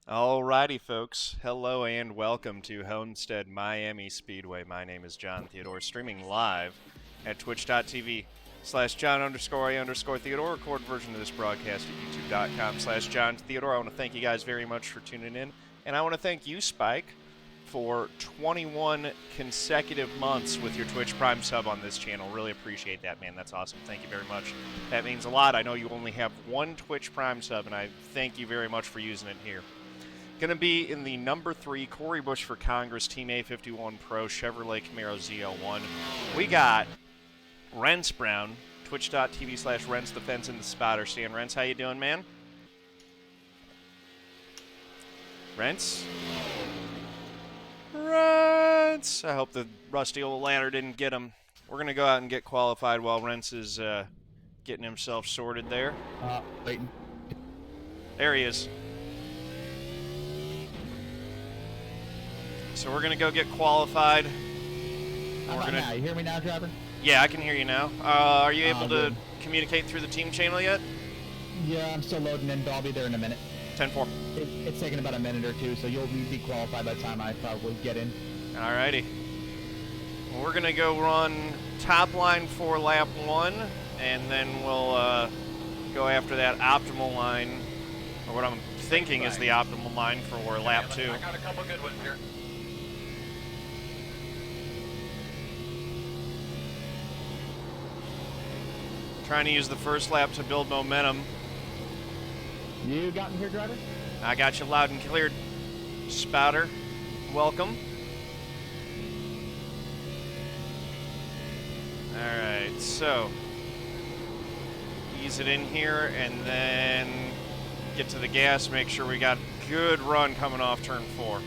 Alrighty, folks. Hello and welcome to Homestead Miami Speedway. My name is John Theodore, streaming live at twitch.tv/John_A_Theodore. Record version of this broadcast at youtube.com/John Theodore. I want to thank you guys very much for tuning in, and I want to thank you, Spike, for 21 consecutive months with your Twitch Prime sub on this channel. Really appreciate that, man. That's awesome. Thank you very much. That means a lot. I know you only have one Twitch Prime sub, and I thank you very much for using it here. Going to be in the number 3 Corey Bush for Congress Team A51 Pro Chevrolet Camaro ZL1. We got Rents Brown, twitch.tv/Rents the Fence in the Spotter stand. Rents, how you doing, man? Rents? Rents! I hope the rusty old ladder didn't get him. We're going to go out and get qualified while Rents is getting himself sorted there. Waiting. There he is. So we're going to go get qualified. Now, you hear me now, driver? Yeah, I can hear you now. Are you able to good. communicate through the team channel yet? Yeah, I'm still loading in, but I'll be there in a minute. 10-4. It's taking about a minute or two, so you'll be qualified by the time I probably get in. Alrighty. Well, we're going to go run top line for lap 1, and then we'll go after that optimal line, or what I'm thinking is the optimal line for lap 2. I got a couple good ones here. Trying to use the first lap to build momentum. You got me here, driver? I got you loud and cleared. Spouter, welcome. Alright, so ease it in here and then get to the gas, make sure we got a good run coming off turn 4.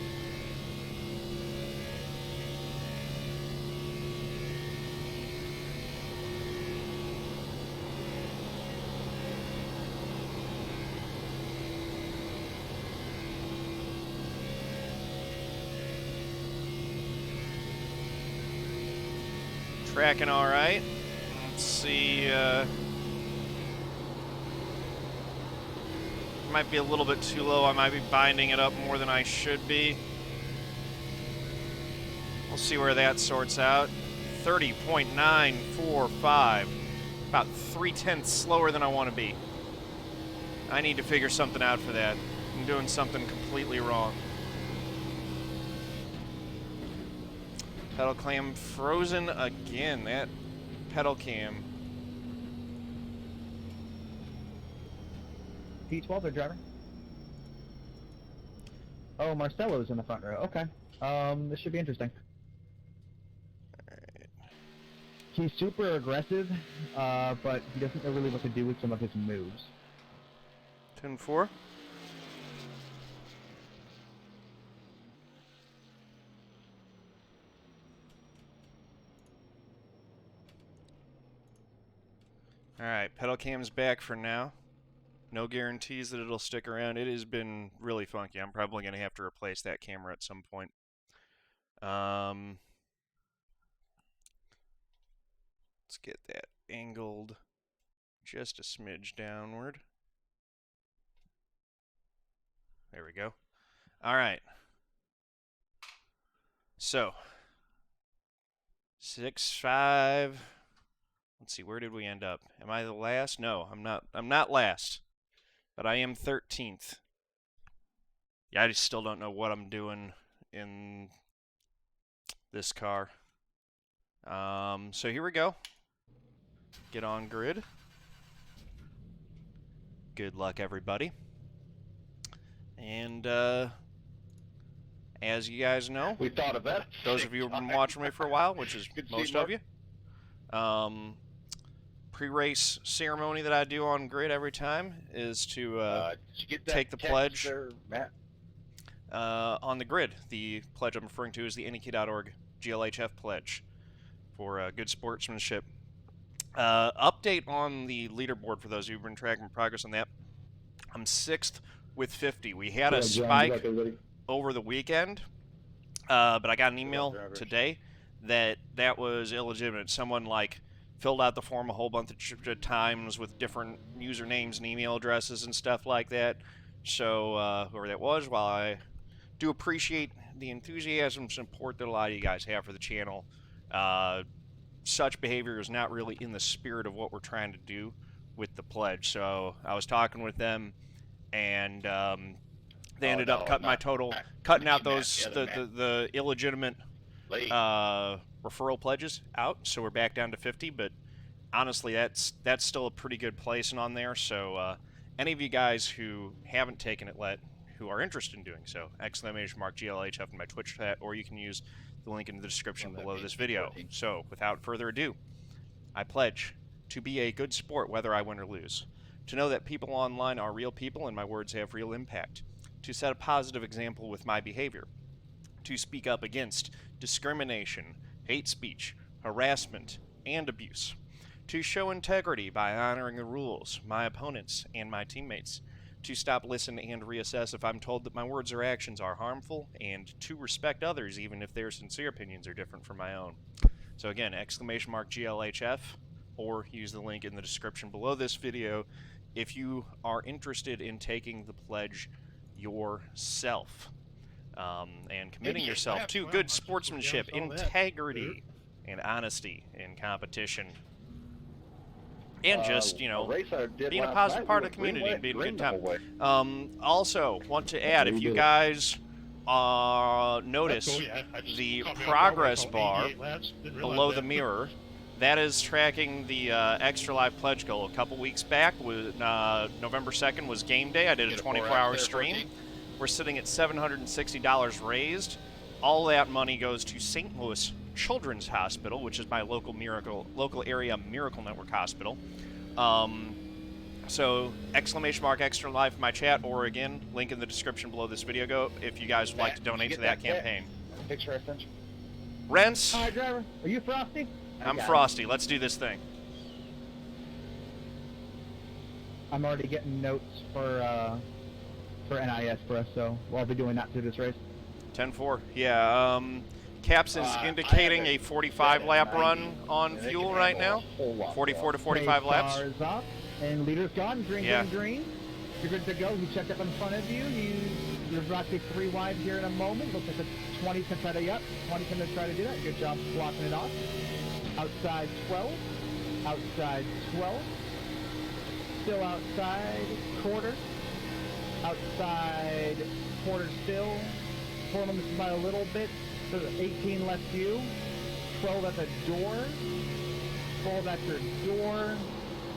Tracking all right. Let's see. Might be a little bit too low. I might be binding it up more than I should be. We'll see where that sorts out. 30.945. About 3/10 slower than I want to be. I need to figure something out for that. I'm doing something completely wrong. Pedal cam frozen again. That pedal cam. P12 there, driver? Oh, Marcelo's in the front row. Okay. This should be interesting. Alright. He's super aggressive, but he doesn't know really what to do with some of his moves. 10-4. Alright, pedal cam's back for now. No guarantees that it'll stick around. It has been really funky. I'm probably going to have to replace that camera at some point. Let's get that angled just a smidge downward. There we go. Alright. So, 6-5. Let's see, where did we end up? Am I the last? No, I'm not. I'm not last, but I am 13th. Yeah, I just still don't know what I'm doing in this car. So here we go. Get on grid. Good luck, everybody. And as you guys know, We thought of that. those of you who've been watching me for a while, which is Good to see most you, of you, pre-race ceremony that I do on grid every time is to Did you get that take the text pledge. there, Matt? On the grid. The pledge I'm referring to is the NEK.org GLHF pledge for good sportsmanship. Update on the leaderboard for those of you who've been tracking progress on that. I'm 6th with 50. We had a spike over the weekend, but I got an email today that was illegitimate. Someone filled out the form a whole bunch of times with different usernames and email addresses and stuff like that. So whoever that was, while I do appreciate the enthusiasm and support that a lot of you guys have for the channel, such behavior is not really in the spirit of what we're trying to do with the pledge. So I was talking with them, and they ended up cutting my total, cutting out those the illegitimate referral pledges out. So we're back down to 50. But honestly, that's still a pretty good placing on there. So any of you guys who haven't taken it yet, who are interested in doing so, !GLHF in my Twitch chat, or you can use the link in the description below this video. So, without further ado, I pledge to be a good sport whether I win or lose, to know that people online are real people and my words have real impact, to set a positive example with my behavior, to speak up against discrimination, hate speech, harassment, and abuse, to show integrity by honoring the rules, my opponents, and my teammates, to stop, listen, and reassess if I'm told that my words or actions are harmful, and to respect others even if their sincere opinions are different from my own. So again, !GLHF, or use the link in the description below this video if you are interested in taking the pledge yourself, and committing yourself to good sportsmanship, integrity, and honesty in competition. And just, you know, being a positive part of the community and being a good time. Also, want to add, if you guys notice the progress bar below the mirror, that is tracking the Extra Life pledge goal. A couple weeks back, November 2nd was game day. I did a 24-hour stream. We're sitting at $760 raised. All that money goes to St. Louis Children's Hospital, which is my local area Miracle Network hospital. So !Extra Life in my chat, or again, link in the description below this video. Go if you guys would like to donate to that campaign. Picture essential. Rents. Hi, driver. Are you Frosty? I'm Frosty. Let's do this thing. I'm already getting notes for NIS for us, so I'll be doing that through this race. 10-4. Yeah. Caps is indicating a 45 lap run on fuel right now. 44 to 45 laps. Cars up, and leader's gone. Green, green, green. You're good to go. He checked up in front of you. You're about to 3 wide here in a moment. Looks like a 20 can try to, 20 can try to do that. Good job blocking it off. Outside 12. Outside 12. Still outside quarter. Outside quarter still. Pulling them by a little bit. So 18 left you. 12 at the door. 12 at your door.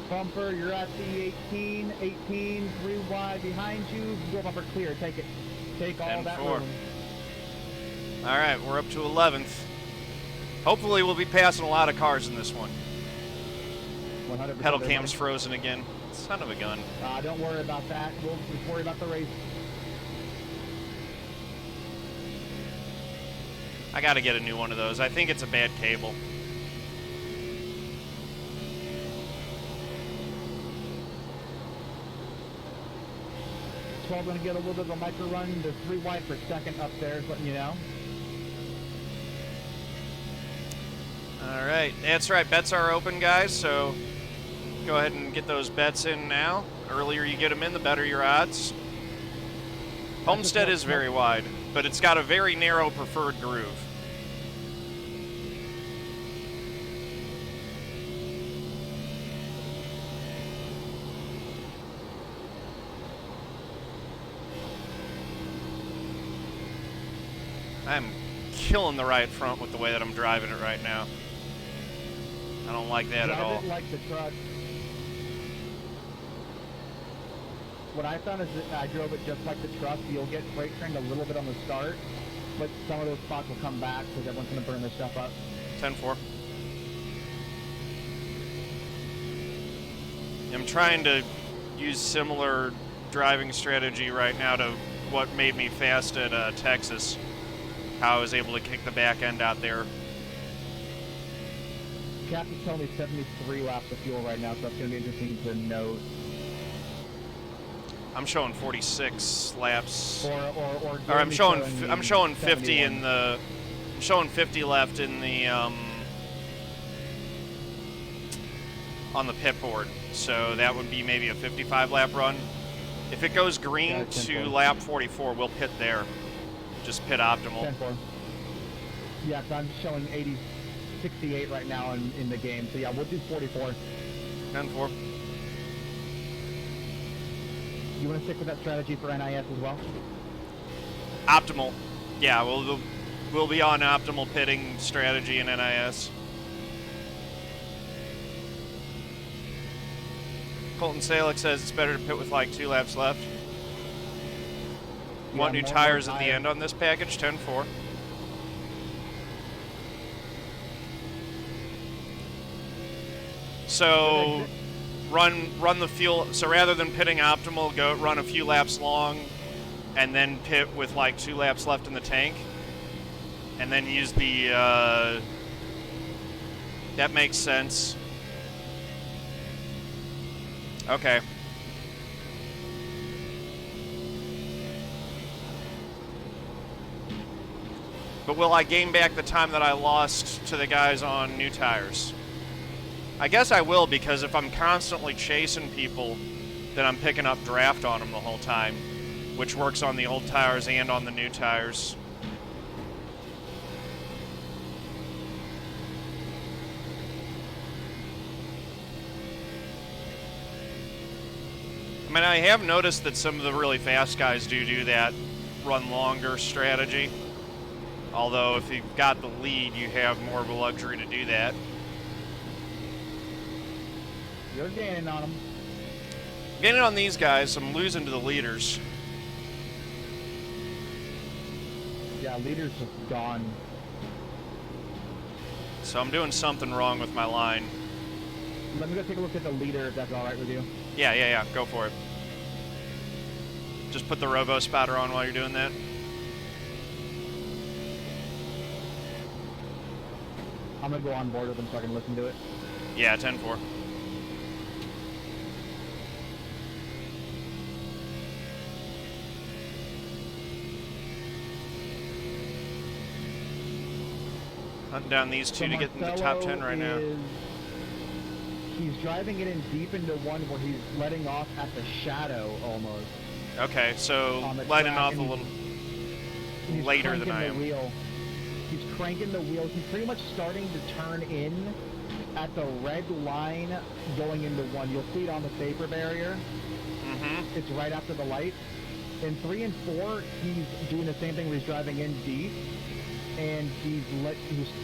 Bumper, you're at the 18. 18, 3 wide behind you. Go bumper clear. Take it. Take all that room. All right, we're up to 11th. Hopefully we'll be passing a lot of cars in this one. 100%. Pedal cam's frozen again. Son of a gun. Don't worry about that. We'll just worry about the race. I gotta get a new one of those. I think it's a bad cable. 12 going to get a little bit of a micro run. The 3 wide per second up there is letting you know. All right, that's right. Bets are open, guys, so go ahead and get those bets in now. The earlier you get them in, the better your odds. Homestead is very wide, but it's got a very narrow preferred groove. I'm killing the right front with the way that I'm driving it right now. I don't like that at all. I like the truck. What I found is that I drove it just like the truck. You'll get brake trained a little bit on the start, but some of those spots will come back because everyone's going to burn their stuff up. 10-4. I'm trying to use similar driving strategy right now to what made me fast at Texas. How I was able to kick the back end out there. Captain's telling me 73 laps of fuel right now, so that's going to be interesting to note. I'm showing 46 laps. Or I'm showing 50 in the. I'm showing 50 left in the on the pit board. So that would be maybe a 55 lap run. If it goes green Yeah, to 10-4. lap 44, we'll pit there. Just pit optimal. 10-4. Yeah, so I'm showing 68 right now in the game. So yeah, we'll do 44. 10-4. You want to stick with that strategy for NIS as well? Optimal. Yeah, we'll be on optimal pitting strategy in NIS. Colton Salick says it's better to pit with like 2 laps left. Yeah, Want new more tires at the tires. end on this package? 10-4. So run the fuel. So rather than pitting optimal, go run a few laps long, and then pit with like 2 laps left in the tank, and then use the. That makes sense. Okay. But will I gain back the time that I lost to the guys on new tires? I guess I will, because if I'm constantly chasing people, then I'm picking up draft on them the whole time, which works on the old tires and on the new tires. I mean, I have noticed that some of the really fast guys do that run longer strategy. Although if you've got the lead, you have more of a luxury to do that. You're gaining on them. Gaining on these guys, I'm losing to the leaders. Yeah, leader's just gone. So I'm doing something wrong with my line. Let me go take a look at the leader, if that's all right with you. Yeah, go for it. Just put the robo spotter on while you're doing that. I'm gonna go on board with him so I can listen to it. Yeah, 10-4. Hunting down these two So to get in the top Marcelo 10 right now. He's driving it in deep into one where he's letting off at the shadow almost. Okay, so On the letting track, off a and little He's later than cranking I the am. wheel. He's cranking the wheel. He's pretty much starting to turn in at the red line going into one. You'll see it on the vapor barrier. Mm-hmm. It's right after the light. In 3 and 4, he's doing the same thing where he's driving in deep. And he's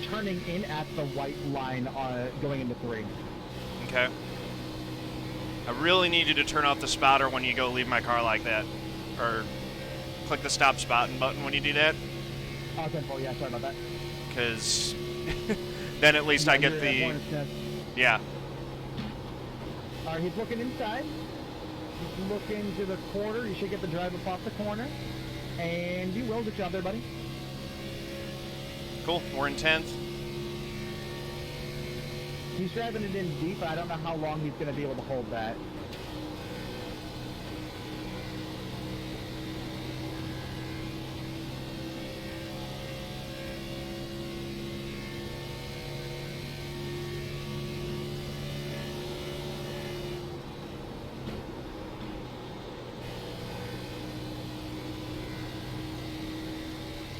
turning in at the white line going into 3. Okay. I really need you to turn off the spotter when you go leave my car like that. Or click the stop spotting button when you do that. Oh, 10-4, yeah, sorry about that. Because then at least I get you're at the... Hornet's Nest. Yeah. All right, he's looking inside. He's looking to the corner. You should get the drive up off the corner. And you will. Good job there, buddy. Cool. We're in 10th. He's driving it in deep, but I don't know how long he's going to be able to hold that.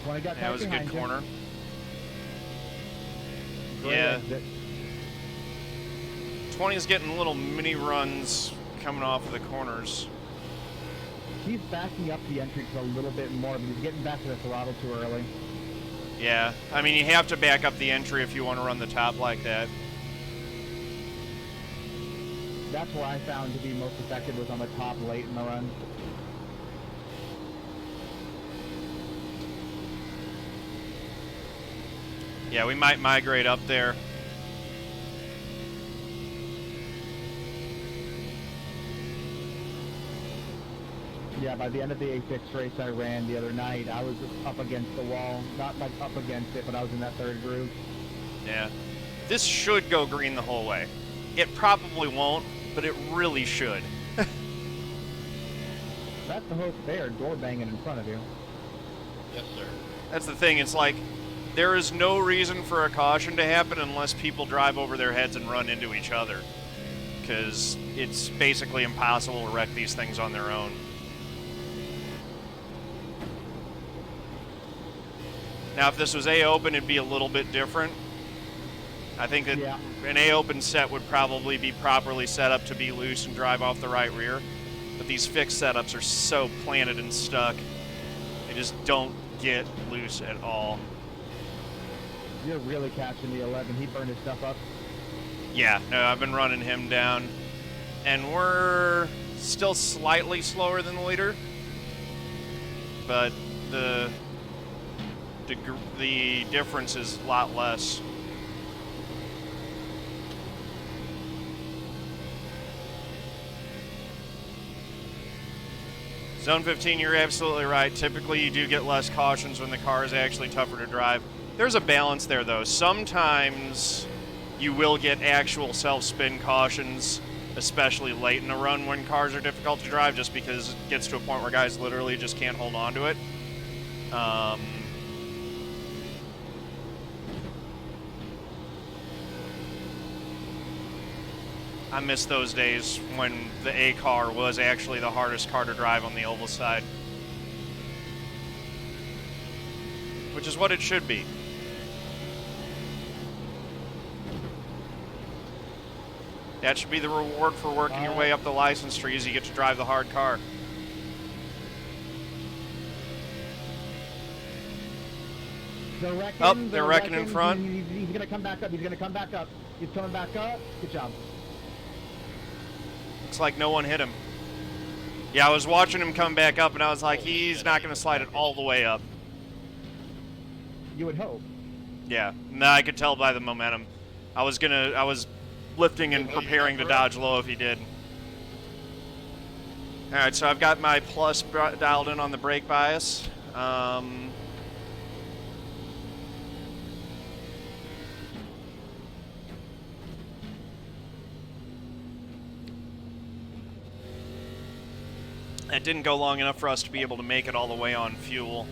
Well, he got That was a good behind you. corner. Great Yeah. exit. 20 is getting little mini runs coming off of the corners. He's backing up the entry a little bit more, but he's getting back to the throttle too early. Yeah. I mean, you have to back up the entry if you want to run the top like that. That's where I found to be most effective was on the top late in the run. Yeah, we might migrate up there. Yeah, by the end of the A6 race I ran the other night, I was up against the wall. Not like up against it, but I was in that third groove. Yeah. This should go green the whole way. It probably won't, but it really should. That's the host there, door banging in front of you. Yes, sir. That's the thing. It's like there is no reason for a caution to happen unless people drive over their heads and run into each other. Because it's basically impossible to wreck these things on their own. Now, if this was A-Open, it'd be a little bit different. I think that an A-Open set would probably be properly set up to be loose and drive off the right rear. But these fixed setups are so planted and stuck, they just don't get loose at all. You're really catching the 11. He burned his stuff up. Yeah, no, I've been running him down. And we're still slightly slower than the leader. But the difference is a lot less. Zone 15, you're absolutely right. Typically, you do get less cautions when the car is actually tougher to drive. There's a balance there, though. Sometimes you will get actual self-spin cautions, especially late in the run when cars are difficult to drive, just because it gets to a point where guys literally just can't hold on to it. I miss those days when the A car was actually the hardest car to drive on the oval side. Which is what it should be. That should be the reward for working your way up the license tree, is you get to drive the hard car. They're wrecking in front. He's going to come back up. He's going to come back up. He's coming back up. Good job. Looks like no one hit him. Yeah, I was watching him come back up, and I was like, he's not going to slide it all the way up. You would hope. Yeah, no, I could tell by the momentum. I was lifting and preparing to dodge low if he did. All right, so I've got my plus dialed in on the brake bias. It didn't go long enough for us to be able to make it all the way on fuel.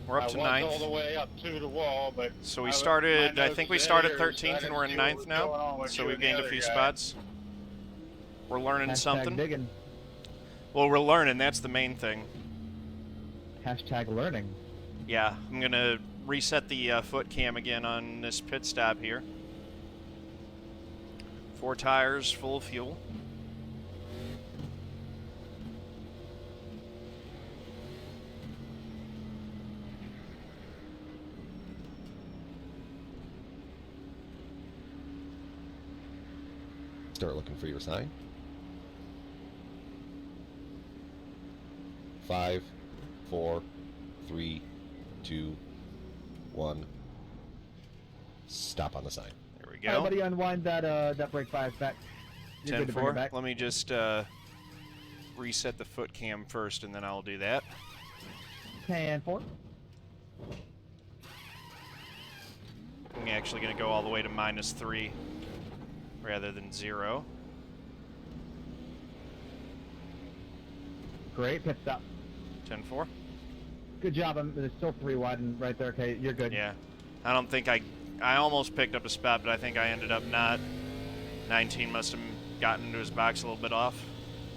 We're up to 9th. all the way up to the wall, but so we started, I think we started 13th and we're in 9th now. So we've gained a few spots. We're learning something. Digging. Well, we're learning, that's the main thing. Hashtag learning. Yeah, I'm going to reset the foot cam again on this pit stop here. 4 tires, full of fuel. Start looking for your sign. 5, 4, 3, 2, 1. Stop on the sign. There we go. Everybody unwind that brake bias back. 10-4. Let me just reset the foot cam first, and then I'll do that. 10-4. I'm actually going to go all the way to -3 rather than 0. Great pit stop. 10-4. Good job. There's still 3 wide and right there. Okay, you're good. Yeah. I don't think I almost picked up a spot, but I think I ended up not. 19 must have gotten into his box a little bit off.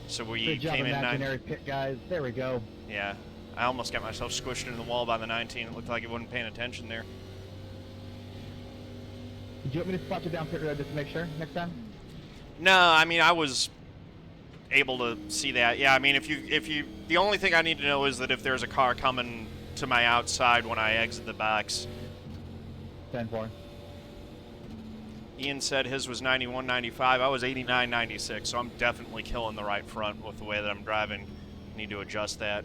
So we Good job, came in 9th. imaginary pit guys. There we go. Yeah. I almost got myself squished into the wall by the 19. It looked like it wasn't paying attention there. Did you want me to spot you down pit road just to make sure next time? No, I mean, I was able to see that. Yeah, I mean, if you, the only thing I need to know is that if there's a car coming to my outside when I exit the box. 10-4. Ian said his was 91.95. I was 89.96, so I'm definitely killing the right front with the way that I'm driving. Need to adjust that.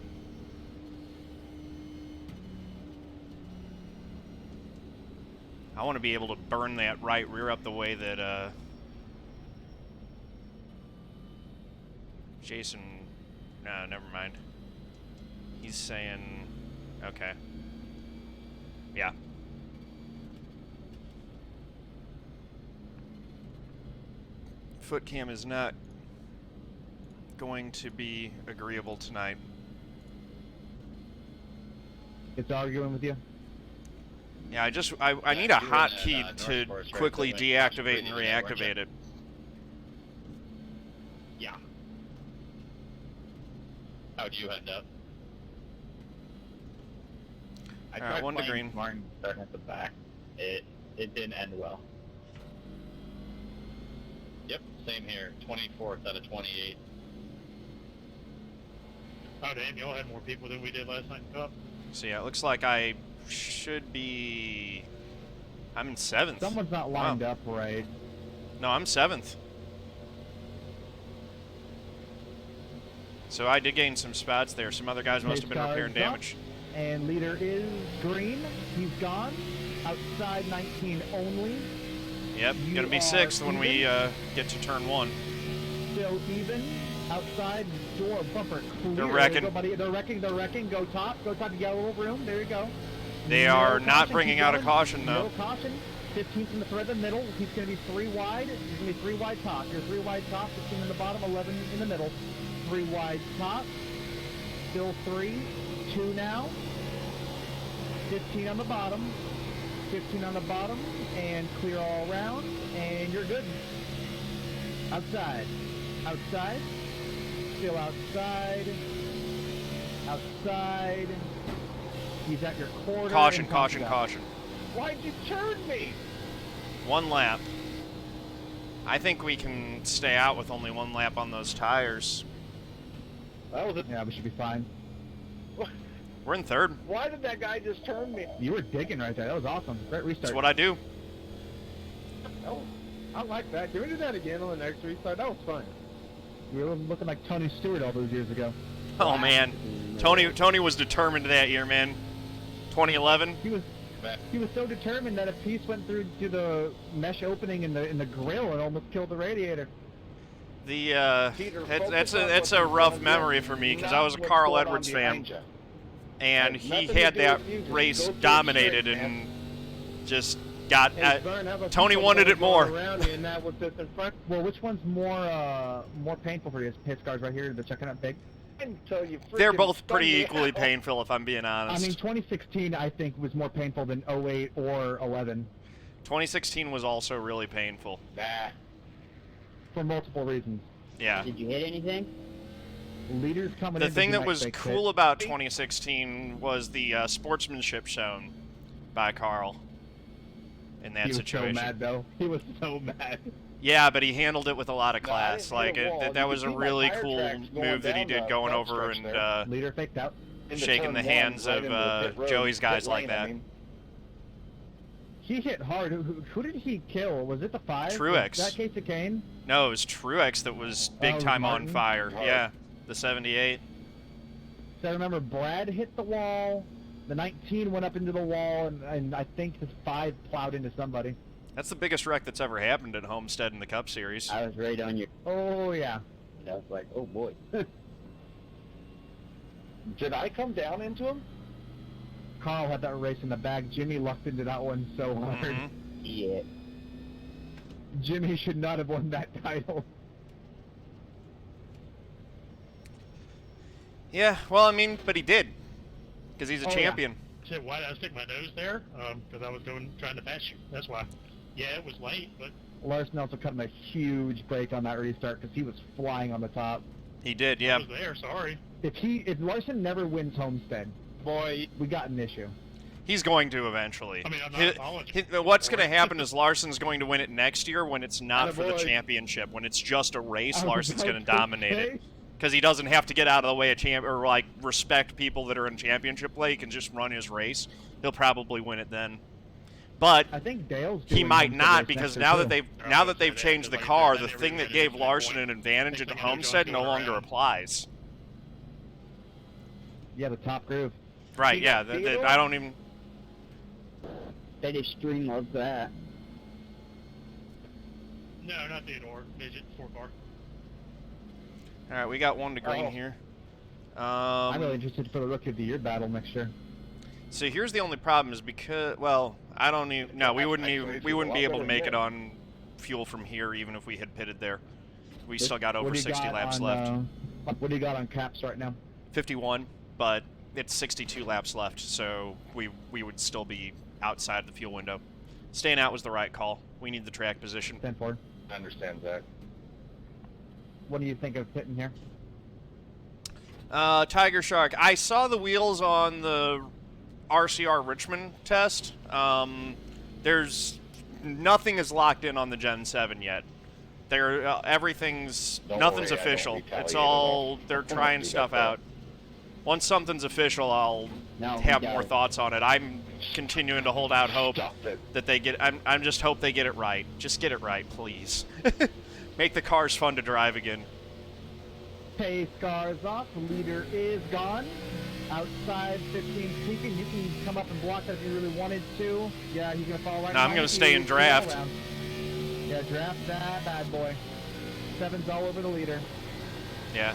I want to be able to burn that right rear up the way that Jason, no, never mind. He's saying, okay. Yeah. Foot cam is not going to be agreeable tonight. It's arguing with you? Yeah, I need a hotkey to quickly deactivate and reactivate it. Yeah. How'd you end up? I All right, one to playing green. smart and starting at the back. It didn't end well. Yep, same here. 24th out of 28. Oh, damn, y'all had more people than we did last night in Cup. So yeah, it looks like I should be... I'm in 7th. Someone's not lined Wow. up right. No, I'm 7th. So I did gain some spots there. Some other guys must have been repairing damage. And leader is green. He's gone. Outside 19 only. Yep, You gonna be are 6th when we even. get to turn 1. Still even. Outside door bumper clear. They're wrecking. There you go, buddy. They're wrecking. They're wrecking. Go top. Go top. Yellow room. There you go. They No are not caution. bringing Keep out a going. caution, though. No caution. 15th in the thread in the middle. He's going to be 3 wide. He's going to be 3 wide top. You're 3 wide top. 15 in the bottom. 11 in the middle. 3 wide top. Still 3. 2 now. 15 on the bottom. 15 on the bottom. And clear all around. And you're good. Outside. Outside. Still outside. Outside. He's at your quarter. Caution, and caution, comes out. caution. Why'd you turn me? 1 lap. I think we can stay out with only 1 lap on those tires. That was it. Yeah, we should be fine. We're in 3rd. Why did that guy just turn me? You were digging right there. That was awesome. Great restart. That's what I do. Oh, I like that. Can we do that again on the next restart? That was fun. You were looking like Tony Stewart all those years ago. Oh, man. Tony was determined that year, man. 2011. He was so determined that a piece went through to the mesh opening in the grill and almost killed the radiator. That's a rough memory for me because I was a Carl Edwards fan, and he had that race dominated and just got. Tony wanted it more. Well, which one's more painful for you? His cars right here, the checking out big. They're both pretty equally painful, if I'm being honest. I mean, 2016 I think was more painful than 08 or 11. 2016 was also really painful. Nah. For multiple reasons. Yeah. Did you hit anything? Leaders coming The in. thing that was cool about 2016 was the sportsmanship shown by Carl in that situation. He was so mad, though. He was so mad. Yeah, but he handled it with a lot of No, I class. didn't hit Like a wall. that You was could a see my really tire cool tracks going move that he down did the going front over stretch and there. Leader faked out. Into shaking turn the one, hands right of into the pit road, Joey's guys pit like lane, that. I mean. He hit hard. Who did he kill? Was it the 5? Truex. Was that Casey Kane? No, it was Truex that was big Oh, time on Martin? fire. Oh. Yeah, the 78. So I remember Brad hit the wall. The 19 went up into the wall, and I think the 5 plowed into somebody. That's the biggest wreck that's ever happened at Homestead in the Cup Series. I was right on your. Oh, yeah. I was like, oh boy. Did I come down into him? Carl had that race in the bag. Jimmy lucked into that one so hard. Mhm. Yeah. Jimmy should not have won that title. Yeah, well, I mean, but he did, because he's a Oh, yeah. champion. Shit, why did I stick my nose there? Because I was trying to pass you. That's why. Yeah, it was late, but Larson also cut him a huge break on that restart because he was flying on the top. He did, I yeah. was there. Sorry. If Larson never wins Homestead, boy, we got an issue. He's going to eventually. I mean, I'm not apologizing What's for going to it. happen is Larson's going to win it next year when it's not for the Attaboy. championship. When it's just a race, I was Larson's going to about to dominate it. say. Because he doesn't have to get out of the way of or like respect people that are in championship play. He can just run his race. He'll probably win it then. But I think Dale's he doing might Homestead not race because next now year, that too. they've changed the car, the thing that gave Larson an advantage at Homestead no longer applies. Yeah, the top groove. Right? Yeah. I don't even. They just streamlined that. No, not Theodore. Midget, 4-car. All right, we got one to green Oh. here. I'm really interested for the Rookie of the Year battle next year. So here's the only problem is because, well, I don't even, no, we wouldn't be able to make it on fuel from here even if we had pitted there. We still got over What do you 60 got laps on, left. What do you got on caps right now? 51, but it's 62 laps left, so we would still be outside the fuel window. Staying out was the right call. We need the track position. 10-4. I understand, Zach. What do you think of pitting here? Tiger Shark. I saw the wheels on the RCR Richmond test. There's nothing is locked in on the Gen 7 yet. Nothing's Don't worry, I don't official. retaliate It's at all all. they're I don't trying do that, stuff though. out. Once something's official, I'll Now have we more got thoughts on it. I'm continuing to hold out hope Stop it. that they get. I'm just hope they get it right. Just get it right, please. Make the cars fun to drive again. Pace cars off. The leader is gone. Outside 15 peaking. You can come up and block that if you really wanted to. Yeah, he's gonna fall right. No, I'm behind gonna you. stay in Go draft. around. Yeah, draft that bad boy. 7's all over the leader. Yeah,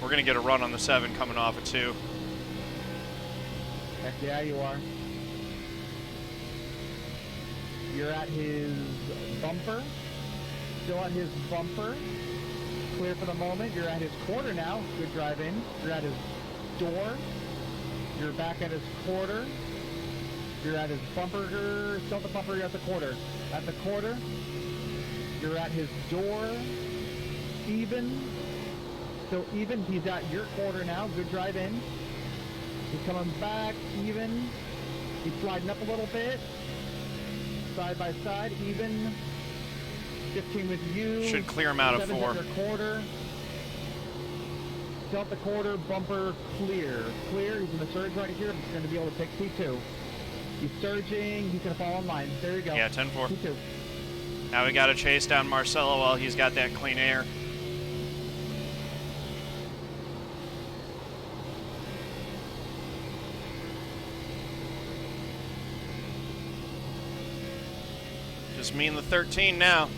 we're gonna get a run on the 7 coming off at 2. Heck yeah, you are. You're at his bumper. Still at his bumper. Clear for the moment. You're at his quarter now. Good drive in. You're at his door. You're back at his quarter. You're at his bumper. Still at the bumper. You're at the quarter. At the quarter. You're at his door. Even. Still even. He's at your quarter now. Good drive in. He's coming back. Even. He's sliding up a little bit. Side by side. Even. 15 with you. Should clear him out of 7's 4. at your quarter. Still at the quarter, bumper clear. Clear, he's in the surge right here. He's going to be able to take P2. He's surging, he's going to fall in line. There you go. Yeah, 10-4. P2. Now we got to chase down Marcelo while he's got that clean air. Just me and the 13 now.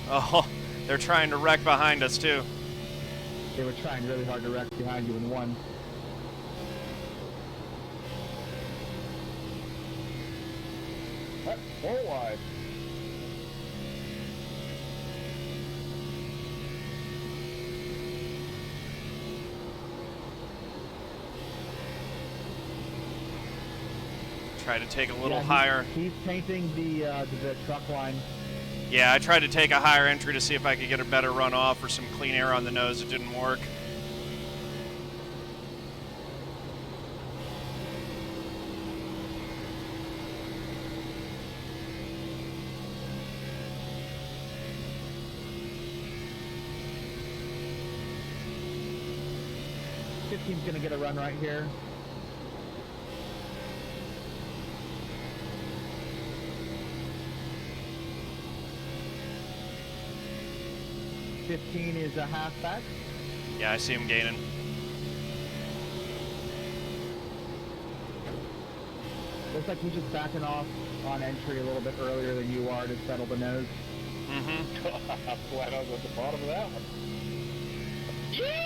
Oh, they're trying to wreck behind us too. They were trying really hard to wreck behind you in 1. Four wide. Try to take a little Yeah, higher. He's painting the truck line. Yeah, I tried to take a higher entry to see if I could get a better run off or some clean air on the nose. It didn't work. He's going to get a run right here. $15 is a halfback. Yeah, I see him gaining. Looks like he's just backing off on entry a little bit earlier than you are to settle the nose. Mm-hmm. Flat out at the bottom of that one. Yeah.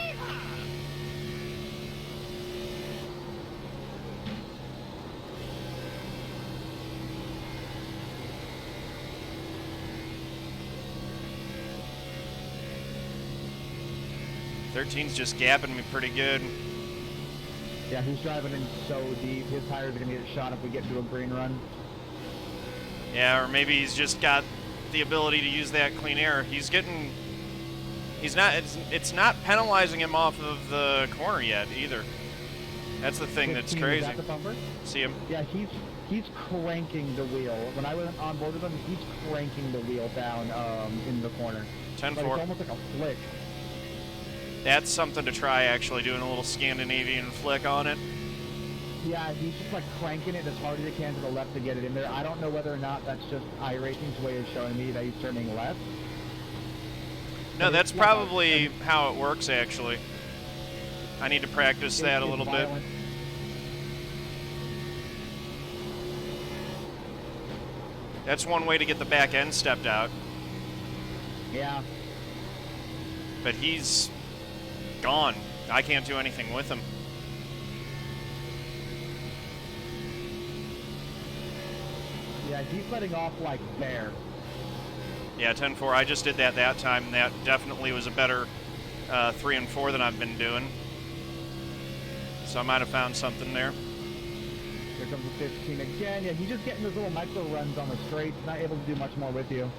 13's just gapping me pretty good. Yeah, he's driving in so deep. His tires are going to get shot if we get to a green run. Yeah, or maybe he's just got the ability to use that clean air. He's getting... He's not... It's not penalizing him off of the corner yet, either. That's the thing that's 15 is crazy. at the bumper. See him? Yeah, he's cranking the wheel. When I was on board with him, he's cranking the wheel down in the corner. 10-4. But it's almost like a flick. That's something to try, actually, doing a little Scandinavian flick on it. Yeah, he's just like cranking it as hard as he can to the left to get it in there. I don't know whether or not that's just iRacing's way of showing me that he's turning left. No, But that's it's like probably how it works, actually. I need to practice that a it's little violent. bit. That's one way to get the back end stepped out. Yeah. But he's gone. I can't do anything with him. Yeah, he's letting off like bear. Yeah, 10-4. I just did that time, and that definitely was a better 3 and 4 than I've been doing. So I might have found something there. Here comes the 15 again. Yeah, he's just getting those little micro runs on the straight. Not able to do much more with you.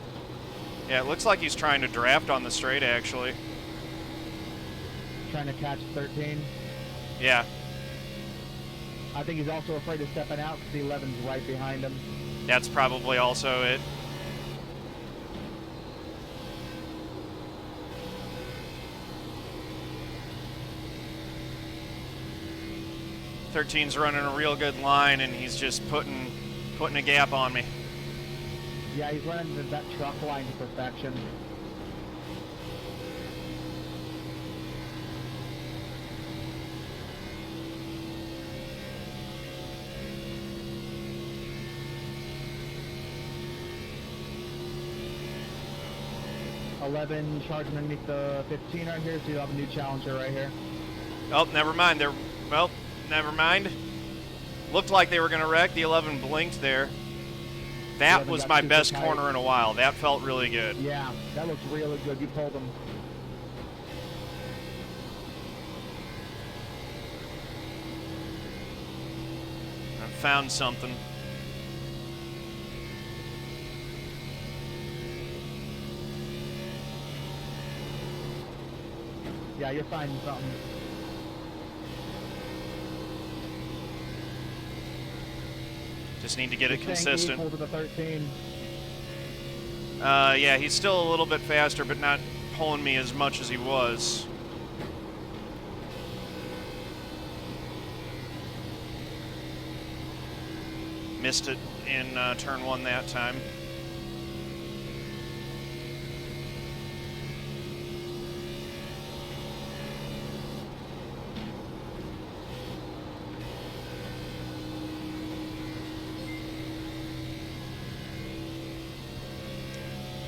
Yeah, it looks like he's trying to draft on the straight, actually. Trying to catch 13. Yeah. I think he's also afraid of stepping out because the 11's right behind him. That's probably also it. "13's running a real good line, and he's just putting a gap on me. Yeah, he's running that truck line to perfection. "11 charging underneath the 15 right here, so you have a new challenger right here. Oh, never mind. Well, never mind. Looked like they were going to wreck. The 11 blinked there. That 11 was got my super best tight. corner in a while. That felt really good. Yeah, that looks really good. You pulled him. I found something. Yeah, you're finding something. Just need to get it You're staying consistent. equal to the 13. Yeah, he's still a little bit faster, but not pulling me as much as he was. Missed it in turn 1 that time.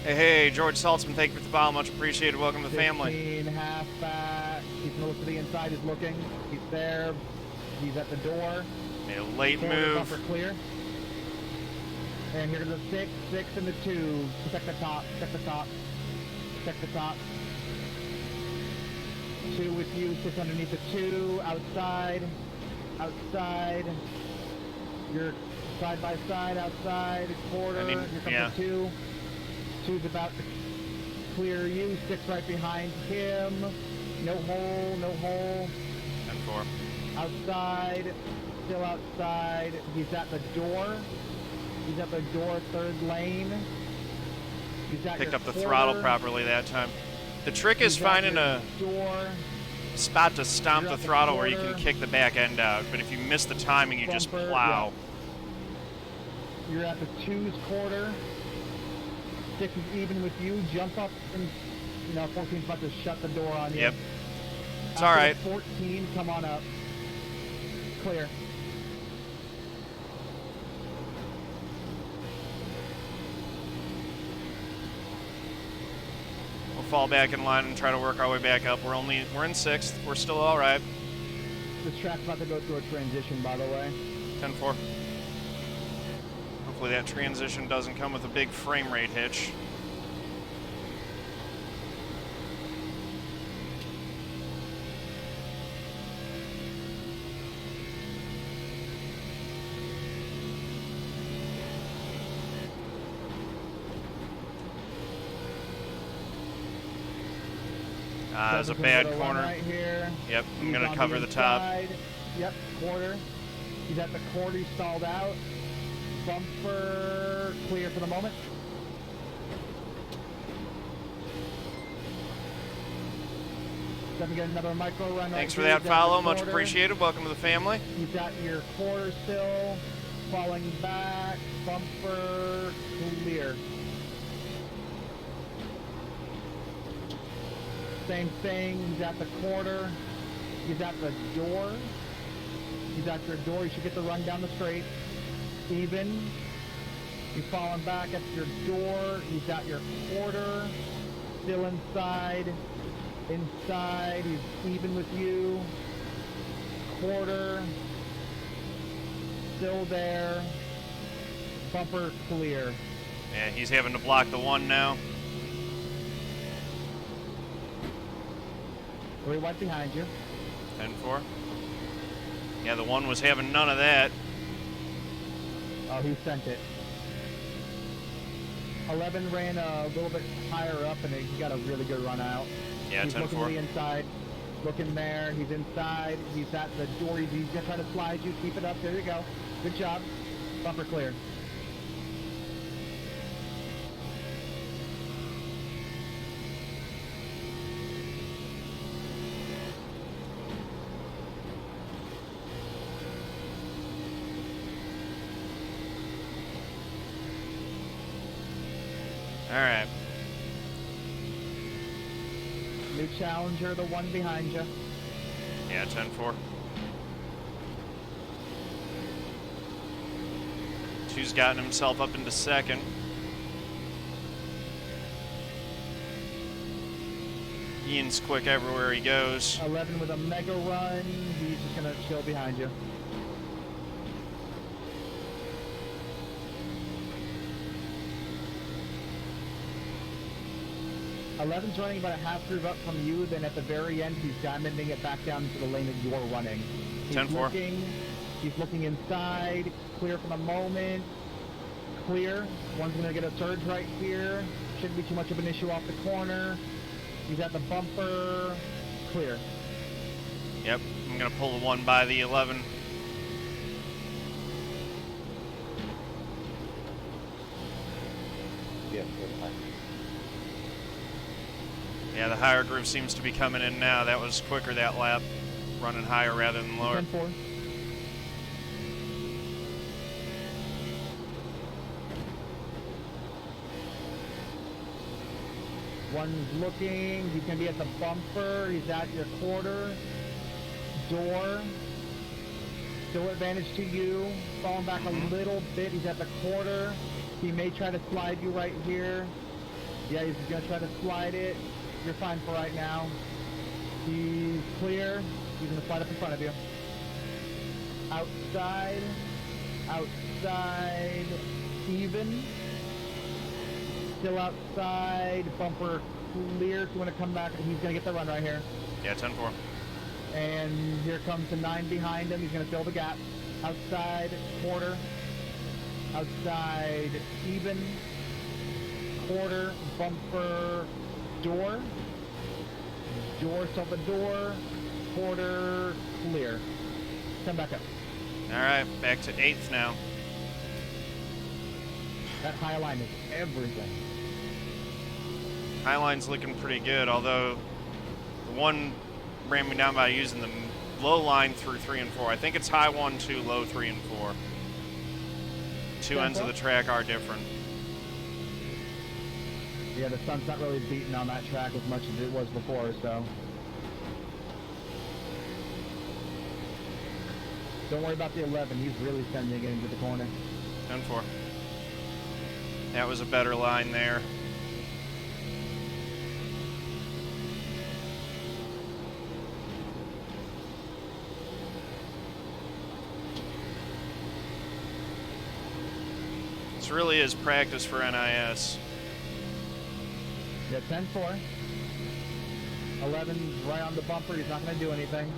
Hey, George Saltzman, thank you for the follow. Much appreciated. Welcome to the family. 15, half back. He's going to look to the inside. He's looking. He's there. He's at the door. A late Corner move. bumper clear. And here's the 6, 6 and the 2. Check the top. Check the top. Check the top. 2 with you. 6 underneath the 2. Outside. Outside. You're side by side. Outside. Quarter. I need- Here comes yeah. the 2. 2's about to clear you. 6 right behind him. No hole. No hole. 10-4. Outside. Still outside. He's at the door. He's at the door, 3rd lane. He's at Picked your up the quarter. throttle properly that time. The trick is He's at finding your a door. spot to stomp You're the at the throttle where you can quarter. kick the back end out. But if you miss the timing, you just Bumper, plow. You're at the 2's quarter. 6 is even with you. Jump up and 14's about to shut the door on you. Yep. It's After all right. 14, come on up. Clear. We'll fall back in line and try to work our way back up. We're in 6th. We're still all right. This track's about to go through a transition, by the way. 10-4. Hopefully that transition doesn't come with a big frame rate hitch. That's a bad corner. Right here. Yep, I'm He's going to on cover the top. inside. Yep, quarter. He's at the quarter. He's stalled out. Bumper clear for the moment. Doesn't get another micro run. Thanks right for here. that He's at the follow. Much quarter. appreciated. Welcome to the family. He's at your quarter still. Falling back. Bumper clear. Same thing. He's at the quarter. He's at the door. He's at your door. You should get the run down the straight. Even. He's falling back at your door. He's at your quarter. Still inside. Inside. He's even with you. Quarter. Still there. Bumper clear. Yeah, he's having to block the 1 now. 3 wide behind you. 10-4. Yeah, the 1 was having none of that. Oh, he sent it. 11 ran a little bit higher up, and he got a really good run out. Yeah, He's looking to 10-4. the inside. Looking there. He's inside. He's at the door. He's just trying to slide you. Keep it up. There you go. Good job. Bumper clear. All right. New challenger, the one behind you. Yeah, 10-4. Two's gotten himself up into second. Ian's quick everywhere he goes. 11 with a mega run. He's just going to chill behind you. Eleven's running about a half groove up from you, then at the very end he's diamonding it back down to the lane that you're running. He's 10-4. He's looking inside, clear for the moment, clear. One's going to get a surge right here. Shouldn't be too much of an issue off the corner. He's at the bumper, clear. Yep, I'm going to pull the one by the 11. Yes, good line. Yeah, the higher groove seems to be coming in now. That was quicker that lap, running higher rather than lower. 10-4. One's looking. He's going to be at the bumper. He's at your quarter. Door. Still advantage to you. Falling back a little bit. He's at the quarter. He may try to slide you right here. Yeah, he's going to try to slide it. You're fine for right now. He's clear. He's going to slide up in front of you. Outside. Outside. Even. Still outside. Bumper clear. So you want to come back. He's going to get the run right here. Yeah, 10-4. And here comes the 9 behind him. He's going to fill the gap. Outside. Quarter. Outside. Even. Quarter. Bumper. Door. Door, stop the door. Quarter, clear. Come back up. All right, back to 8th now. That high line is everything. Highline's looking pretty good, although the one ran me down by using the low line through 3 and 4. I think it's high 1, 2, low 3 and 4. Two ends of the track are different. Yeah, the sun's not really beating on that track as much as it was before, so. Don't worry about the 11. He's really sending it into the corner. 10-4. That was a better line there. This really is practice for NIS. Yeah, 10-4. 11's right on the bumper. He's not going to do anything.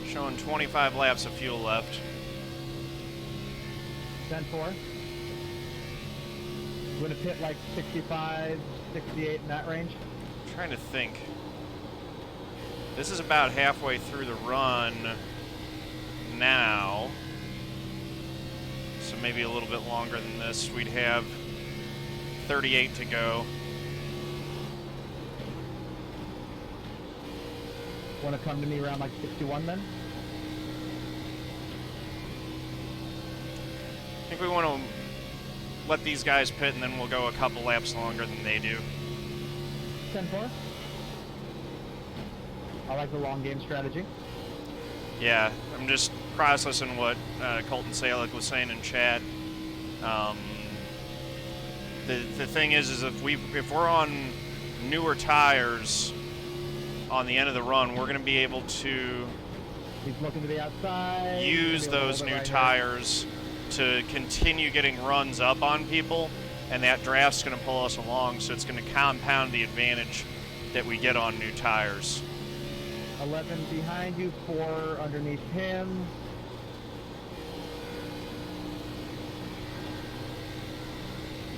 Showing 25 laps of fuel left. 10-4. Going to pit like 65, 68 in that range. I'm trying to think. This is about halfway through the run now. So maybe a little bit longer than this. We'd have 38 to go. Want to come to me around like 61 then? I think we want to let these guys pit and then we'll go a couple laps longer than they do. 10-4. I like the long game strategy. Yeah, I'm just processing what Colton Salick was saying in chat. The thing is if we're on newer tires on the end of the run, we're going to be able to He's looking to the outside. use those new tires to continue getting runs up on people, and that draft's going to pull us along, so it's going to compound the advantage that we get on new tires. 11 behind you, 4 underneath him.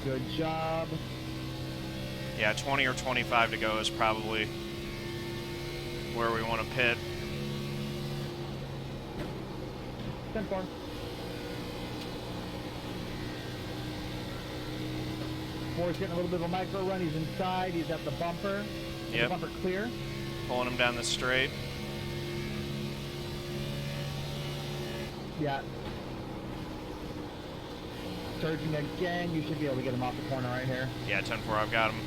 Good job. Yeah, 20 or 25 to go is probably where we want to pit. 10-4. Four's getting a little bit of a micro run. He's inside. He's at the bumper. Yep. The bumper clear. Pulling him down the straight. Yeah. Surging again. You should be able to get him off the corner right here. Yeah, 10-4, I've got him.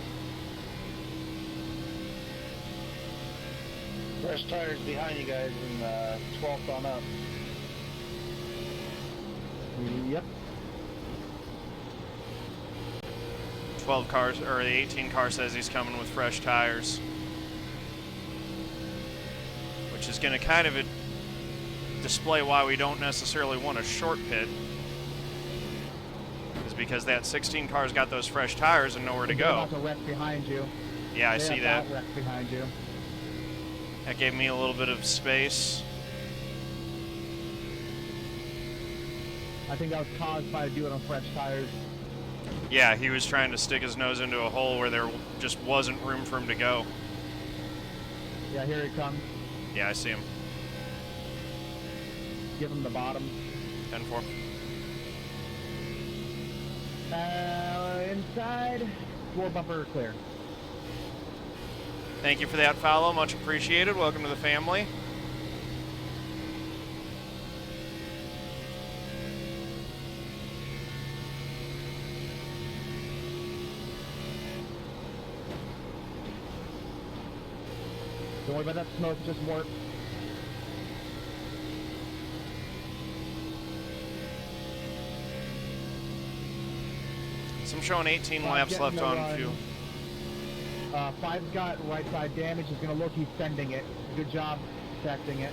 Fresh tires behind you guys and 12th on up. Yep. 12 cars, or the 18 car says he's coming with fresh tires. Which is going to kind of display why we don't necessarily want a short pit. Is because that 16 car's got those fresh tires and nowhere to go. About to wreck behind you. Yeah, I see that. Wreck behind you. That gave me a little bit of space. I think that was caused by doing on fresh tires. Yeah, he was trying to stick his nose into a hole where there just wasn't room for him to go. Yeah, here he comes. Yeah, I see him. Give him the bottom. 10-4. Inside. 4 bumper clear. Thank you for that follow. Much appreciated. Welcome to the family. Don't worry about that smoke, just warp. So I'm showing 18 laps left on fuel. 5's got right side damage. He's going to look. He's sending it. Good job protecting it.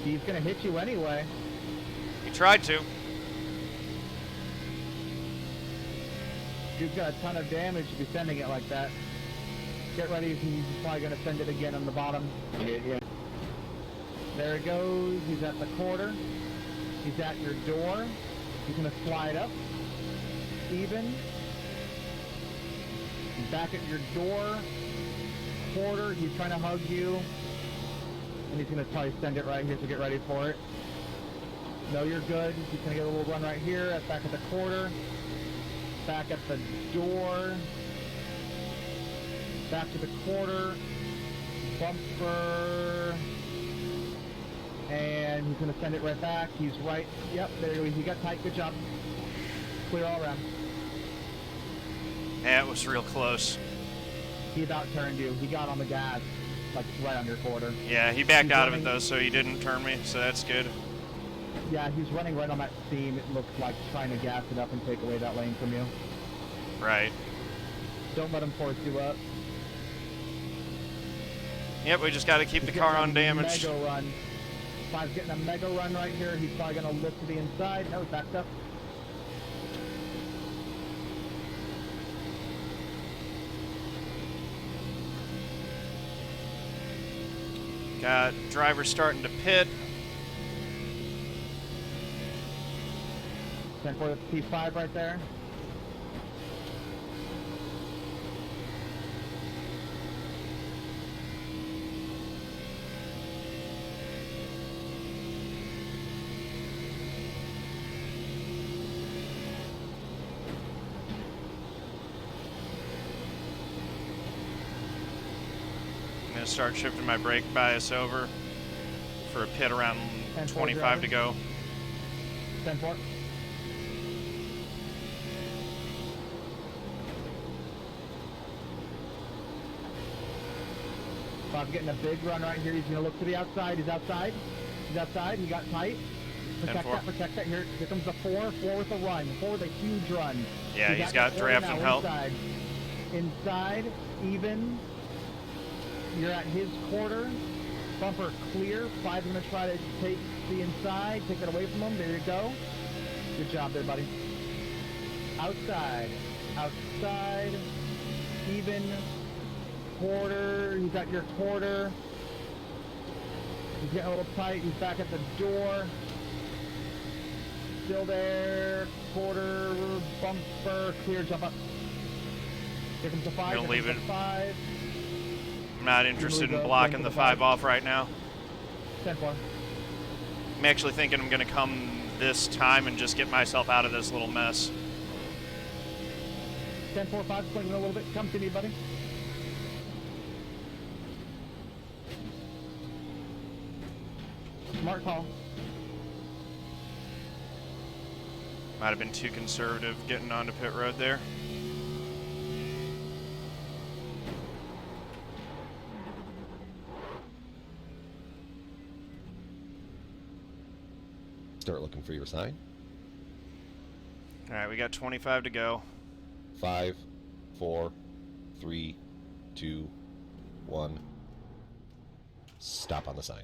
He's going to hit you anyway. He tried to. He's got a ton of damage to be sending it like that. Get ready. He's probably going to send it again on the bottom. Yeah. There it goes. He's at the quarter. He's at your door. He's going to slide up. Even. He's back at your door. Quarter. He's trying to hug you. And he's going to probably send it right here, so get ready for it. No, you're good. He's going to get a little run right here. Back at the quarter. Back at the door. Back to the quarter. Bumper. And he's going to send it right back. He's right. Yep, there you go. He got tight. Good job. Clear all around. Yeah, it was real close. He about turned you. He got on the gas, like right on your quarter. Yeah, he backed He's out of it running- though, so he didn't turn me, so that's good. Yeah, he's running right on that seam. It looks like trying to gas it up and take away that lane from you. Right. Don't let him force you up. Yep, we just got to keep He's the car getting a undamaged. Mega run. 5's getting a mega run right here. He's probably going to look to the inside. No, he's backed up. Got driver starting to pit. 10 for the P5 right there. I'm going to start shifting my brake bias over for a pit around 10-4 25 to go. 10-4. Bob's getting a big run right here. He's going to look to the outside. He's outside. He's outside. He got tight. Protect 10-4. that, protect that. Here comes the 4. 4 with a run. 4 with a huge run. Yeah, he's got your draft corner and now, help. Inside, even. You're at his quarter. Bumper clear. 5's going to try to take the inside. Take it away from him. There you go. Good job there, buddy. Outside. Outside. Even. Quarter. He's at your quarter. He's getting a little tight. He's back at the door. Still there. Quarter, bumper, clear, jump up. Here comes the 5. Gonna Here leave comes it. the 5. I'm not interested in Move the blocking lane the to the 5 5. off right now. 10-4. I'm actually thinking I'm gonna come this time and just get myself out of this little mess. 10-4, 5, swinging a little bit. Come to me, buddy. Smart call. Might have been too conservative getting onto pit road there. Start looking for your sign. All right, we got 25 to go. 5, 4, 3, 2, 1. Stop on the sign.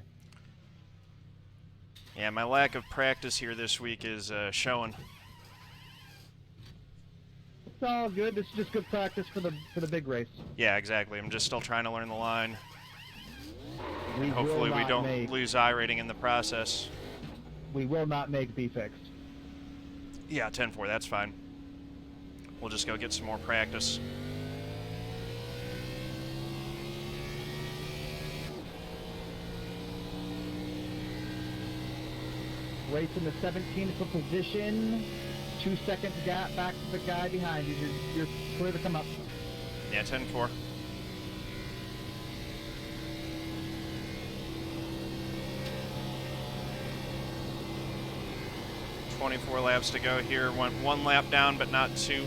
Yeah, my lack of practice here this week is showing. It's all good. This is just good practice for the big race. Yeah, exactly. I'm just still trying to learn the line. We Hopefully will we not don't make, lose iRating in the process. We will not make B fixed. Yeah, 10-4, that's fine. We'll just go get some more practice. Race in the 17th position. 2 seconds gap back to the guy behind you. You're clear to come up. Yeah, 10-4. .24 laps to go here. Went 1 lap down, but not 2.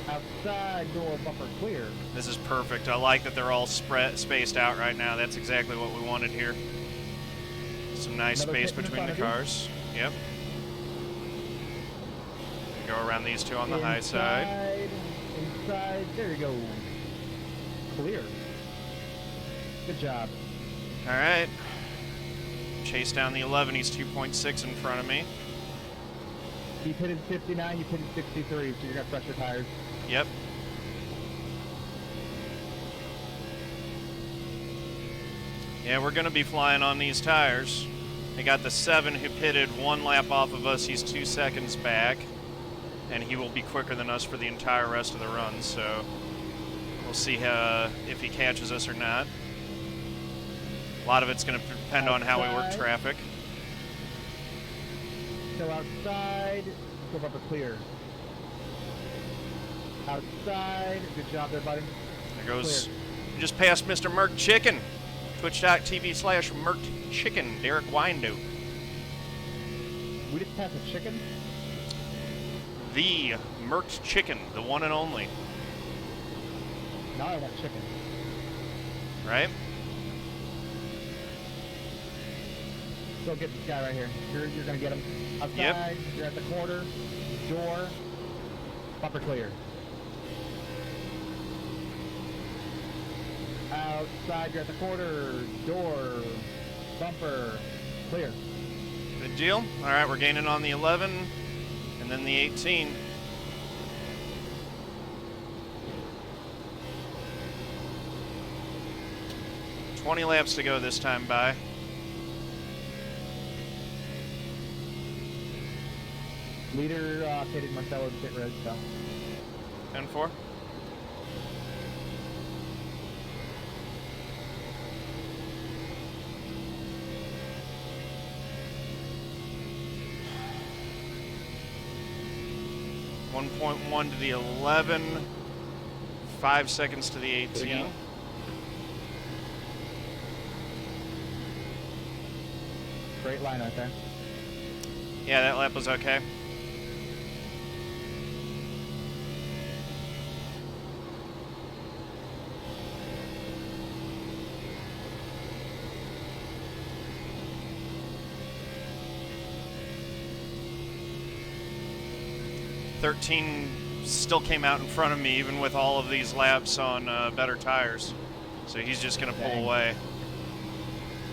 Outside door bumper clear. This is perfect. I like that they're all spaced out right now. That's exactly what we wanted here. Some nice Another space pit in between the front of you. cars. Yep. Go around these two on the high side. Inside. There you go. Clear. Good job. All right. Chase down the 11. He's 2.6 in front of me. He pitted 59. You pitted 63. So you got fresher tires. Yep. Yeah, we're going to be flying on these tires. I got the 7 who pitted 1 lap off of us. He's 2 seconds back. And he will be quicker than us for the entire rest of the run. So we'll see if he catches us or not. A lot of it's going to depend on how we work traffic. Still outside. Go bumper clear. Outside. Good job there, buddy. There goes. Clear. We just passed Mr. Merc Chicken. Twitch.tv/Merc Chicken. Derek Windo. We just passed a chicken. The Merc Chicken, the one and only. Now I want chicken. Right? Go get this guy right here. You're gonna get him. Outside. Yep. You're at the corner. Door. Bumper clear. Outside. You're at the corner. Door. Bumper clear. Good deal. All right, we're gaining on the 11 and then the 18. $20 laps to go this time by. Leader pitted Marcelo to pit red. So 10-4. .1 to the 11, 5 seconds to the 18. great line right there. Yeah, that lap was okay. .13 still came out in front of me, even with all of these laps on better tires. So he's just going to pull away.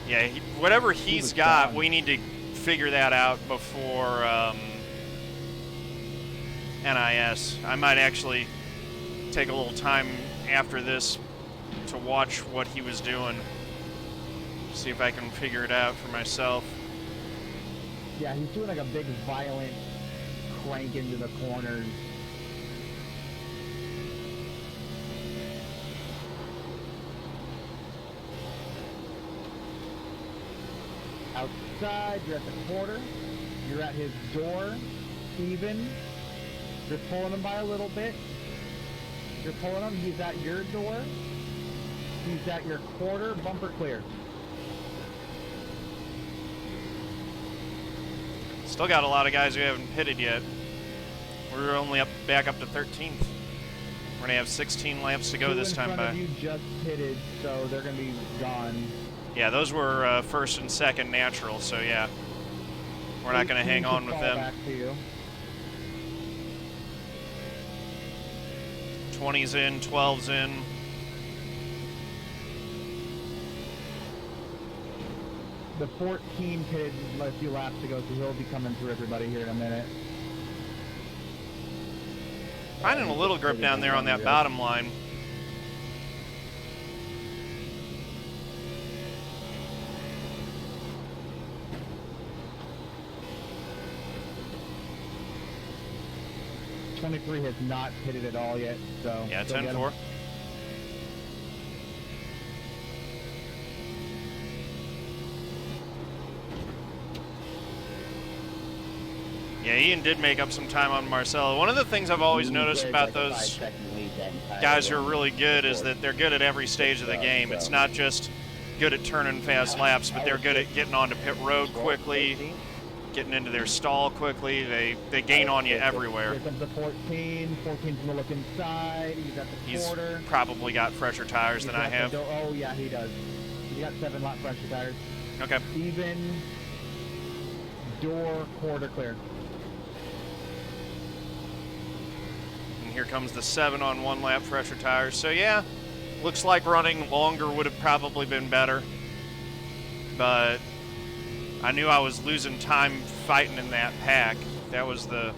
Yeah, whatever he's got, we need to figure that out before NIS. I might actually take a little time after this to watch what he was doing, see if I can figure it out for myself. Yeah, he's doing like a big violent crank into the corners. Outside, you're at the quarter. You're at his door, even. You're pulling him by a little bit. You're pulling him. He's at your door. He's at your quarter. Bumper clear. Still got a lot of guys who haven't pitted yet. We're only back up to 13th. We're gonna have 16 laps to go this time by. You just pitted, so they're gonna be gone. Yeah, those were first and second natural, so yeah. We're not going to hang on with them. Back to you. 20's in, 12's in. The 14 pitted a few laps ago, so he'll be coming through everybody here in a minute. Finding a little grip down there on that bottom line. '23 has not pitted at all yet, so yeah, go get 10-4. him. Yeah, Ian did make up some time on Marcelo. One of the things I've always noticed about those guys who are really good is that they're good at every stage of the game. It's not just good at turning fast laps, but they're good at getting onto pit road quickly, getting into their stall quickly. They gain on you everywhere. Here comes the 14. 14's gonna look inside. He's at the quarter. He's probably got fresher tires than I have. Oh yeah, he does. He's got 7 lap fresher tires. Okay. Even. Door, quarter clear. And here comes the 7 on 1 lap fresher tires. So yeah, looks like running longer would have probably been better. But I knew I was losing time fighting in that pack. That was the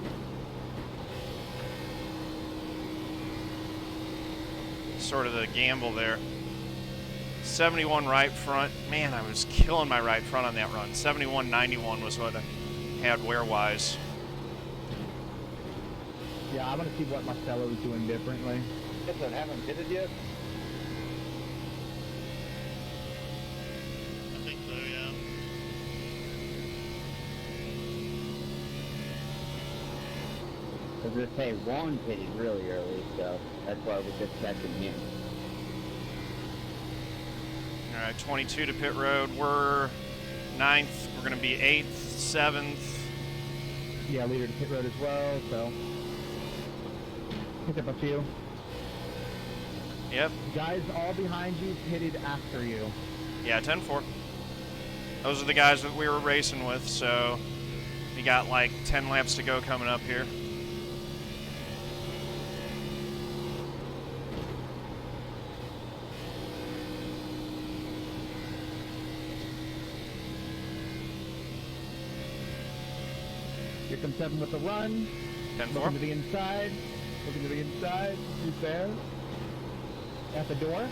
sort of the gamble there. 71 right front. Man, I was killing my right front on that run. 71.91 was what I had wear-wise. Yeah, I want to see what Marcelo is doing differently. Guess I haven't pitted yet. I think so, yeah. I was gonna say Juan pitted really early, so that's why we're just catching him. All right, 22 to pit road. We're 9th. We're going to be 8th, 7th. Yeah, leader to pit road as well, so. Pick up a few. Yep. Guys all behind you pitted after you. Yeah, 10-4. Those are the guys that we were racing with, so we got like 10 laps to go coming up here. Here comes 7 with the run. 10-4. Looking to the inside. Looking to the inside. Who's there? At the door.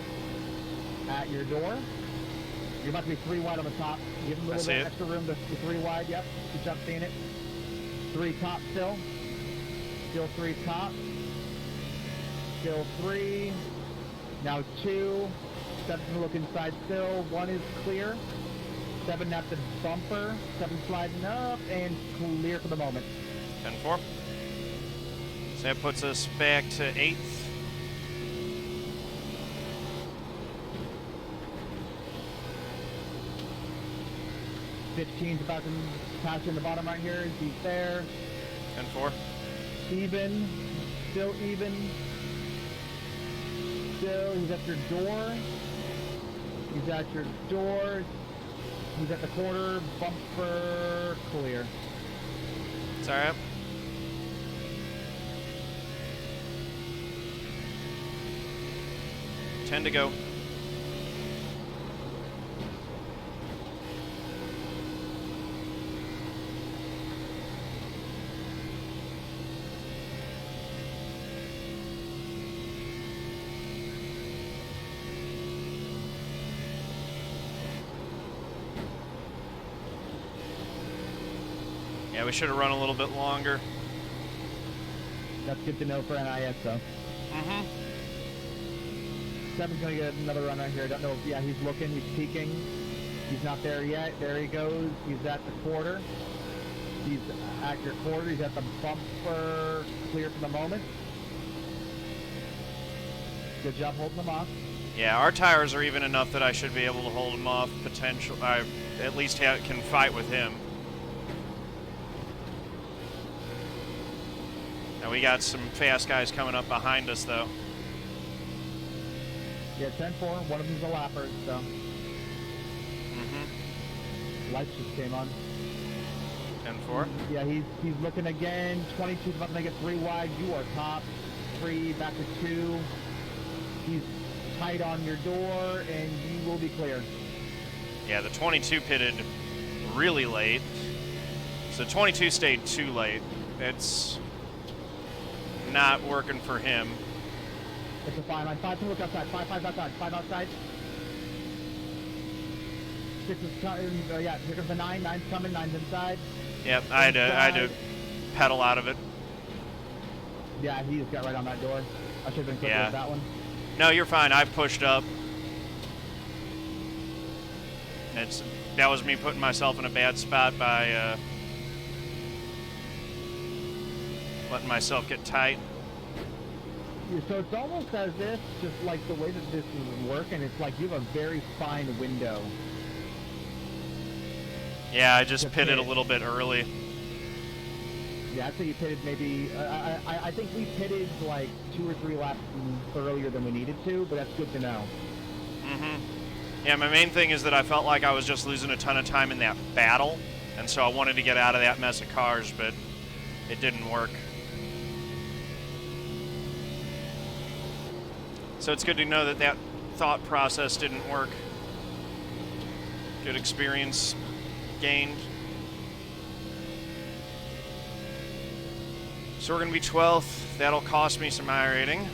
At your door. You're about to be 3 wide on the top. Give him a little bit extra room to 3 wide. Yep. Good job seeing it. 3 top still. Still 3 top. Still 3. Now 2. 7's gonna look inside still. 1 is clear. 7 at the bumper. 7 sliding up and clear for the moment. 10-4. So that puts us back to 8th. Fifteen's about to pass you in the bottom right here. He's there. 10-4. Even. Still even. Still, he's at your door. He's at your door. He's at the quarter. Bumper clear. It's all right. Ten to go. . Yeah, we should have run a little bit longer. That's good to know for NIS, though. Mm-hmm. Seven's going to get another run right here. I don't know if, yeah, he's looking, he's peeking. He's not there yet. There he goes. He's at the quarter. He's at your quarter. He's at the bumper. Clear for the moment. Good job holding them off. Yeah, our tires are even enough that I should be able to hold him off. I at least can fight with him. Now we got some fast guys coming up behind us, though. Yeah, 10-4. One of them's a lapper, so. Mm-hmm. Lights just came on. 10-4. Yeah, he's looking again. 22's about to make it 3 wide. You are top. 3, back to 2. He's tight on your door, and you will be clear. Yeah, the 22 pitted really late. So 22 stayed too late. It's not working for him. It's a 5 line. 5 to look outside. 5 outside. 5 outside. 6 is coming. Yeah, here comes the 9. 9's coming. 9's inside. Yep, I had to pedal out of it. Yeah, he just got right on that door. I should have been quicker with that one. No, you're fine. I pushed up. That was me putting myself in a bad spot by letting myself get tight. So it's almost as if, just like the way that this is working, it's like you have a very fine window. Yeah, I just pitted a little bit early. Yeah, I'd say you pitted maybe, I think we pitted like 2 or 3 laps earlier than we needed to, but that's good to know. Mm-hmm. Yeah, my main thing is that I felt like I was just losing a ton of time in that battle, and so I wanted to get out of that mess of cars, but it didn't work. So it's good to know that that thought process didn't work. Good experience gained. So we're going to be 12th. That'll cost me some iRating.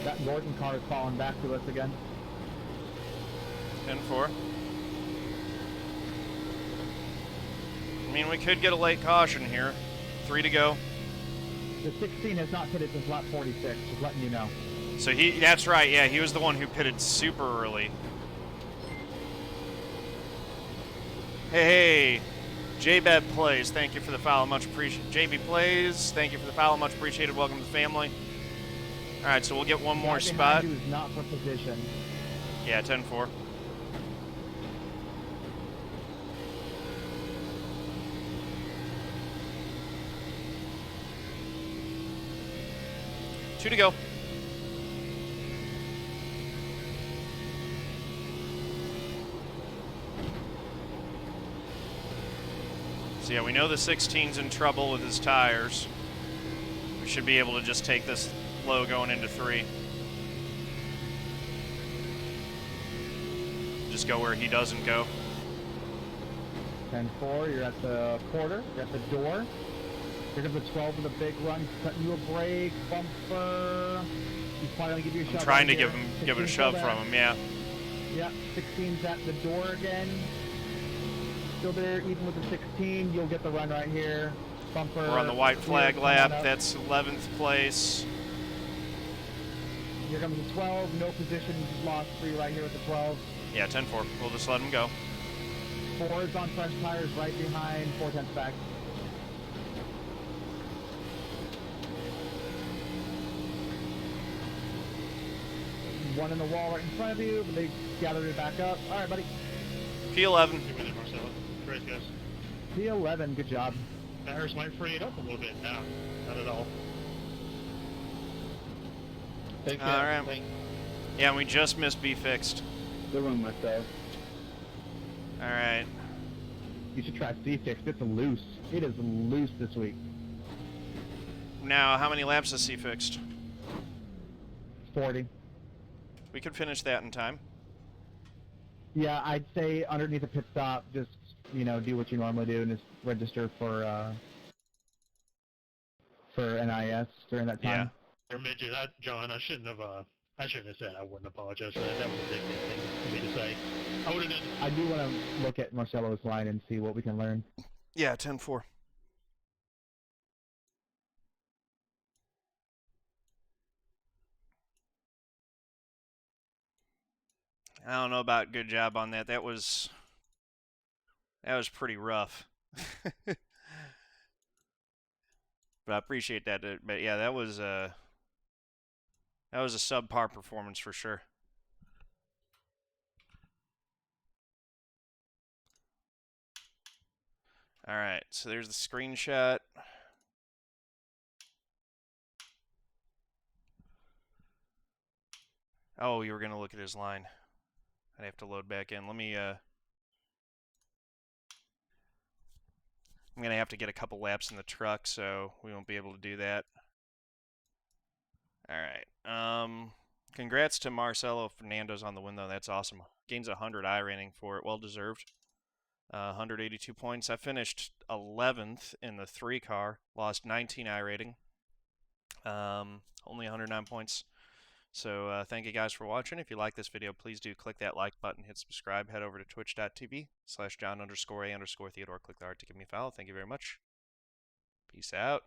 That Gordon car is falling back to us again. 10-4. I mean, we could get a late caution here. 3 to go. The 16 has not pitted since lap 46, just letting you know. So that's right, yeah, he was the one who pitted super early. Hey, JBeb Plays, thank you for the follow, much appreciated. JB Plays, thank you for the follow, much appreciated. Welcome to the family. All right, so we'll get one more spot. Is not for position. Yeah, 10-4. Two to go. So yeah, we know the 16's in trouble with his tires. We should be able to just take this low going into 3. Just go where he doesn't go. 10-4, you're at the quarter, you're at the door. Here comes the 12 with a big run. He's cutting you a brake, bumper. He's probably going to give you a shove. I'm trying to here. give it a shove from him, yeah. Yeah, 16's at the door again. Still there, even with the 16, you'll get the run right here. Bumper. We're on the white flag lap. That's 11th place. Here comes the 12, no position, he's lost 3 right here with the 12. Yeah, 10-4. We'll just let him go. 4 is on fresh tires right behind, 4/10 back. One in the wall right in front of you, but they gathered it back up. All right, buddy. P11. Great, guys. P11, good job. Tires might free it up a little bit. No, not at all. Thank All right. Yeah, and we just missed B fixed. Good one, myself. All right. You should try C-Fix. It's loose. It is loose this week. Now, how many laps is C fixed? 40. We could finish that in time. Yeah, I'd say underneath a pit stop, just you know, do what you normally do and just register for NIS during that Yeah. time. Midget, John, I shouldn't have said I wouldn't apologize for that. That was a big thing for me to say. I would have done. I do want to look at Marcelo's line and see what we can learn. Yeah, 10-4. I don't know about good job on that. That was pretty rough. But I appreciate that. But yeah, that was a subpar performance for sure. All right, so there's the screenshot. Oh, you were gonna look at his line. I'd have to load back in. Let me. I'm gonna have to get a couple laps in the truck, so we won't be able to do that. All right. Congrats to Marcelo Fernandez on the win, though. That's awesome. Gains 100 I rating for it. Well deserved. 182 points. I finished 11th in the 3 car. Lost 19 I rating. Only 109 points. So thank you guys for watching. If you like this video, please do click that like button, hit subscribe, head over to twitch.tv/John_A_Theodore. Click the heart to give me a follow. Thank you very much. Peace out.